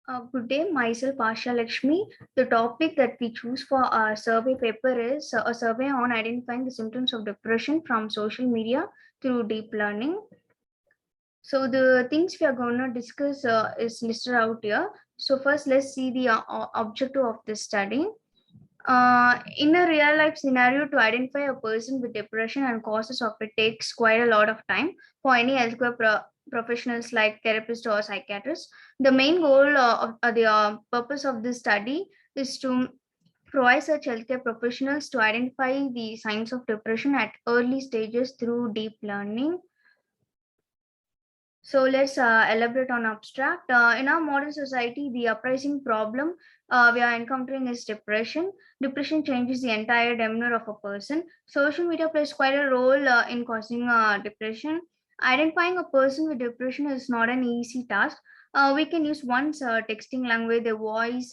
Good day, myself Asha Lakshmi. The topic that we choose for our survey paper is a survey on identifying the symptoms of depression from social media through deep learning. So the things we are going to discuss is listed out here. So first, let's see the objective of this study. In a real life scenario, to identify a person with depression and causes of it takes quite a lot of time for any healthcare professionals like therapists or psychiatrists. The main goal of the purpose of this study is to provide such healthcare professionals to identify the signs of depression at early stages through deep learning. So let's elaborate on abstract. In our modern society, the uprising problem we are encountering is depression. Depression changes the entire demeanor of a person. Social media plays quite a role in causing depression. Identifying a person with depression is not an easy task. We can use one's texting language, the voice,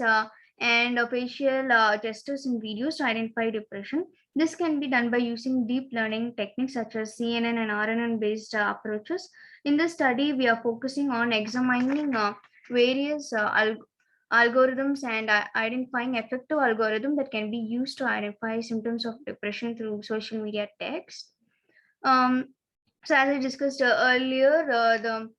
and facial gestures in videos to identify depression. This can be done by using deep learning techniques such as CNN and RNN based approaches. In this study, we are focusing on examining various algorithms and identifying effective algorithm that can be used to identify symptoms of depression through social media text. So as I discussed earlier, the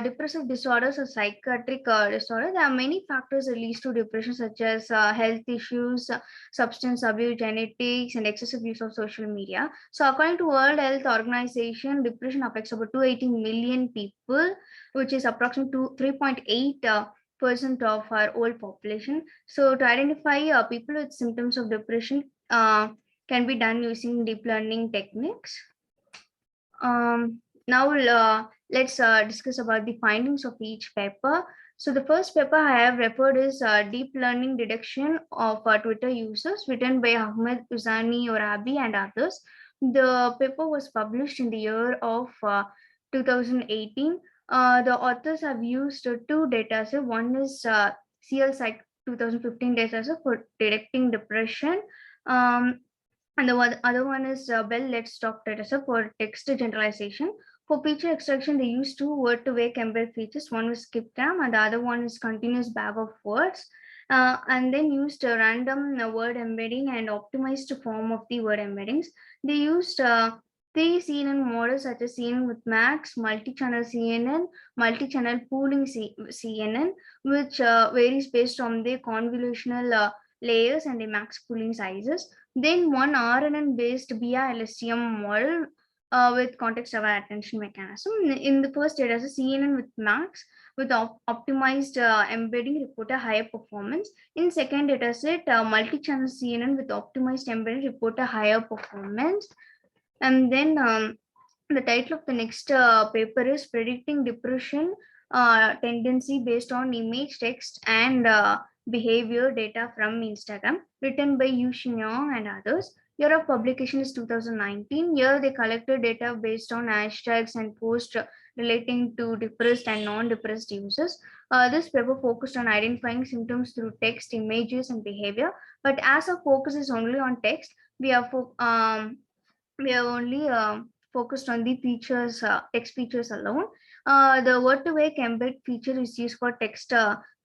depressive disorders or psychiatric disorder, there are many factors that leads to depression, such as health issues, substance abuse, genetics, and excessive use of social media. So according to World Health Organization, depression affects about 280 million people, which is approximately 3.8 percent of our whole population. So to identify people with symptoms of depression can be done using deep learning techniques. Now let's discuss about the findings of each paper. So the first paper I have referred is Deep Learning Detection of Twitter Users, written by Ahmed Uzani Orabi and others. The paper was published in the year of 2018. The authors have used two datasets. One is CL Psych 2015 dataset for detecting depression. And the other one is Bell Let's Talk dataset for text generalization. For feature extraction, they use two word-to-wake embed features. One is skipgram and the other one is continuous bag of words. And then used a random word embedding and optimized form of the word embeddings. They used three CNN models such as CNN with Max, multi-channel CNN, multi-channel pooling CNN, which varies based on the convolutional layers and the max pooling sizes. Then one RNN based BI-LSTM model with context-aware attention mechanism. In the first data, CNN with Max with optimized embedding report a higher performance. In second data set, multi-channel CNN with optimized embedding report a higher performance. And then the title of the next paper is Predicting Depression Tendency Based on Image, Text, and Behavior Data from Instagram, written by Yu Xinyong and others. Year of publication is 2019. Here they collected data based on hashtags and posts relating to depressed and non-depressed users. This paper focused on identifying symptoms through text, images, and behavior. But as our focus is only on text, we are only focused on the features, text features alone. The word-to-wake embed feature is used for text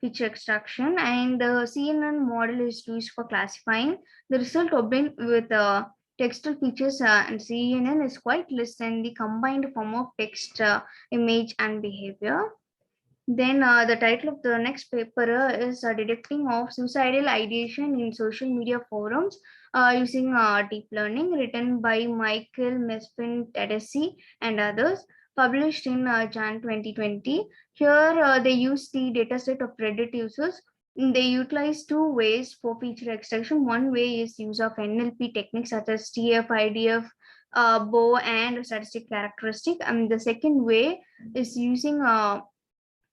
feature extraction, and the CNN model is used for classifying. The result obtained with textual features and CNN is quite less than the combined form of text, image, and behavior. Then the title of the next paper is Detecting of Suicidal Ideation in Social Media Forums using Deep Learning, written by Michael Mesfin Tedeschi and others, published in Jan 2020. Here they use the dataset of Reddit users. They utilize two ways for feature extraction. One way is use of NLP techniques such as TF, IDF, Bow, and statistic characteristic. And the second way is using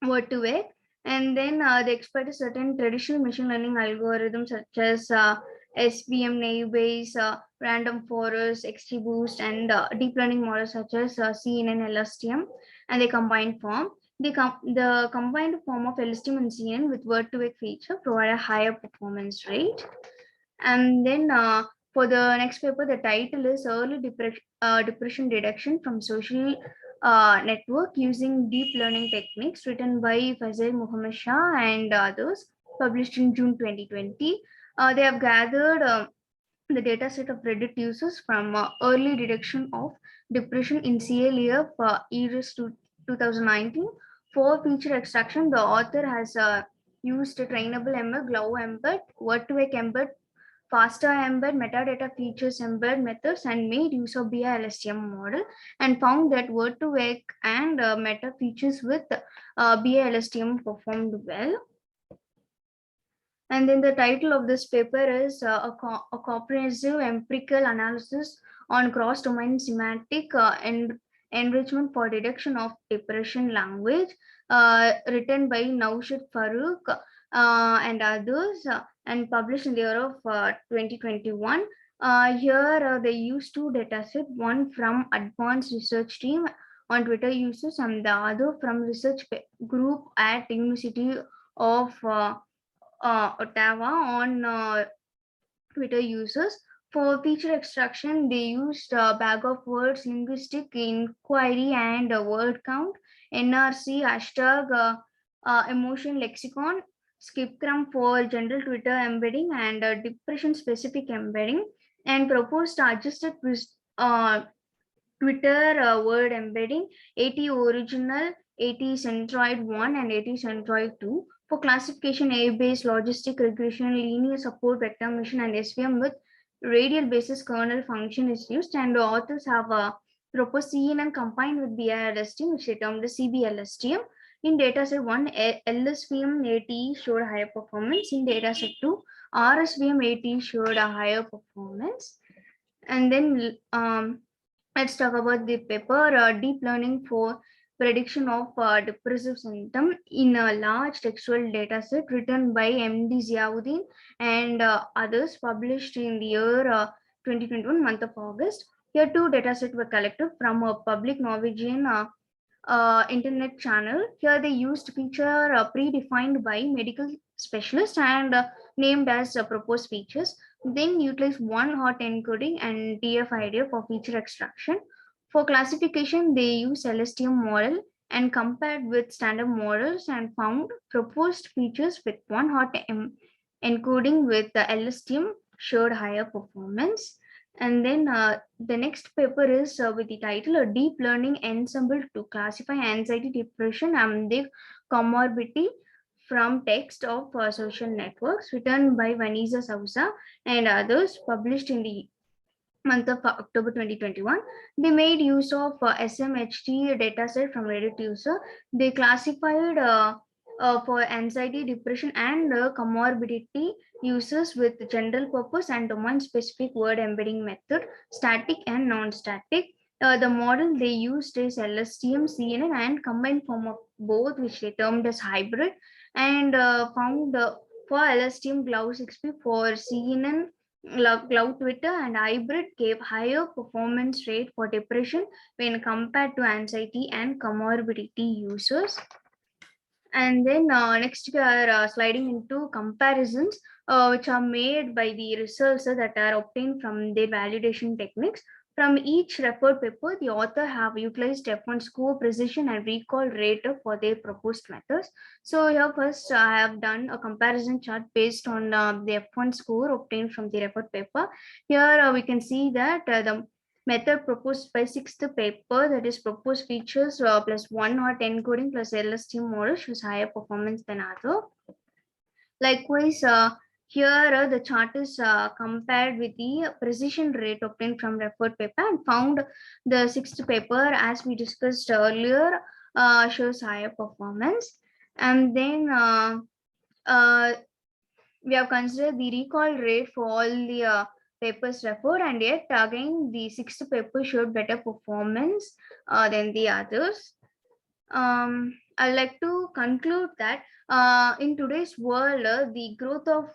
word-to-wake, and then they exploit certain traditional machine learning algorithms such as SVM, naive Bayes, random forest, XGBoost, and deep learning models such as CNN, LSTM, and they combined form. The combined form of LSTM and CNN with word-to-wake feature provide a higher performance rate. And then for the next paper, the title is Early Depression Detection from Social network using deep learning techniques, written by Faisal Muhammad Shah and others, published in June 2020. They have gathered the dataset of Reddit users from early detection of depression in CLEF ERIS 2019. For feature extraction, the author has used a trainable ML, Glow embed, word-to-vec embed, faster embed, metadata features embed methods, and made use of BI-LSTM model, and found that word-to-vec and meta features with BI-LSTM performed well. And then the title of this paper is a comprehensive empirical analysis on cross-domain semantic enrichment for detection of depression language, written by Naushad Farooq and others, and published in the year of 2021. Here they use two datasets, one from advanced research team on Twitter users and the other from research group at University of Ottawa on Twitter users. For feature extraction, they used bag of words, linguistic inquiry, and word count, NRC, hashtag emotion lexicon, skipcrum for general Twitter embedding, and depression specific embedding, and proposed adjusted Twitter word embedding, 80 original, 80 centroid 1, and 80 centroid 2. For classification, A-based logistic regression, linear support vector machine, and SVM with radial basis kernel function is used, and the authors have proposed CNN combined with BI-LSTM, which they termed the CBLSTM. In dataset 1, LSVM AT showed higher performance. In dataset 2, RSVM AT showed a higher performance. And then let's talk about the paper, deep learning for prediction of depressive symptom in a large textual dataset, written by MD Ziauddin and others, published in the year 2021, month of August. Here two datasets were collected from a public Norwegian internet channel. Here they used feature predefined by medical specialists and named as proposed features. Then utilize one hot encoding and TF-IDF for feature extraction. For classification, they use LSTM model and compared with standard models and found proposed features with one hot encoding with the LSTM showed higher performance. And then the next paper is with the title A Deep Learning Ensemble to Classify Anxiety, Depression, and the Comorbidity from Text of Social Networks, written by Vanessa Sousa and others, published in the month of October 2021. They made use of SMHT dataset from Reddit user. They classified for anxiety, depression, and comorbidity users with general purpose and domain specific word embedding method, static and non-static. The model they used is LSTM, CNN, and combined form of both, which they termed as hybrid, and found for LSTM Glow 6P, for CNN Cloud Twitter, and hybrid gave higher performance rate for depression when compared to anxiety and comorbidity users. And then next we are sliding into comparisons which are made by the results that are obtained from their validation techniques. From each referred paper, the author have utilized F1 score, precision, and recall rate for their proposed methods. So here first I have done a comparison chart based on the F1 score obtained from the referred paper. Here we can see that the method proposed by sixth paper, that is proposed features plus one hot encoding plus LSTM model, shows higher performance than other. Likewise, here the chart is compared with the precision rate obtained from referred paper and found the sixth paper, as we discussed earlier, shows higher performance. And then we have considered the recall rate for all the papers referred, and yet again the sixth paper showed better performance than the others. I'd like to conclude that in today's world, the growth of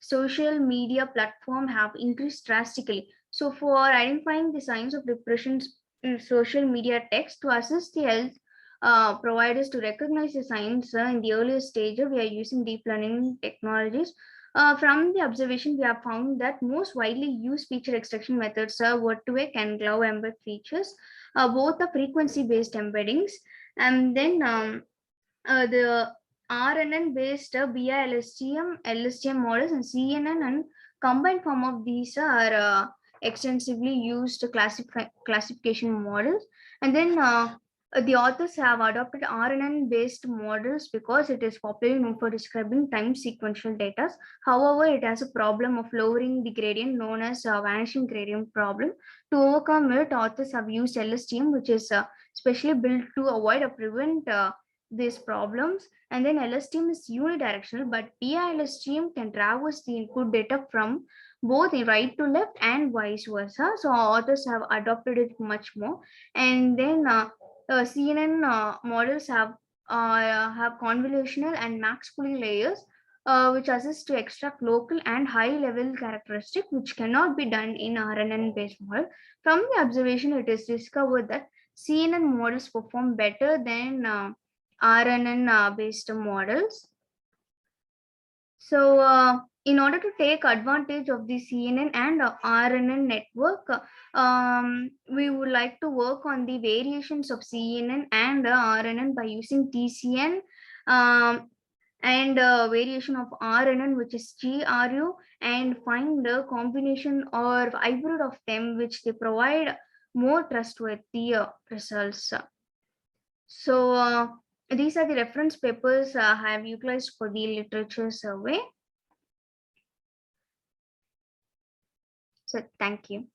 social media platform have increased drastically. So for identifying the signs of depression in social media text, to assist the health providers to recognize the signs in the earlier stage, we are using deep learning technologies From the observation, we have found that most widely used feature extraction methods are word-to-vec and glove embed features. Both are frequency-based embeddings, and then the RNN based BI-LSTM, LSTM models, and CNN and combined form of these are extensively used classification models. And then the authors have adopted RNN based models because it is popularly known for describing time sequential data. However, it has a problem of lowering the gradient known as vanishing gradient problem. To overcome it, authors have used LSTM, which is specially built to avoid or prevent these problems. And then LSTM is unidirectional, but PILSTM can traverse the input data from both the right to left and vice versa. So authors have adopted it much more. And then CNN models have convolutional and max pooling layers, which assist to extract local and high level characteristic, which cannot be done in RNN based model. From the observation, it is discovered that CNN models perform better than RNN based models. So, in order to take advantage of the CNN and RNN network, we would like to work on the variations of CNN and RNN by using TCN and variation of RNN, which is GRU, and find the combination or hybrid of them, which they provide more trustworthy results. So, these are the reference papers I have utilized for the literature survey. So, thank you.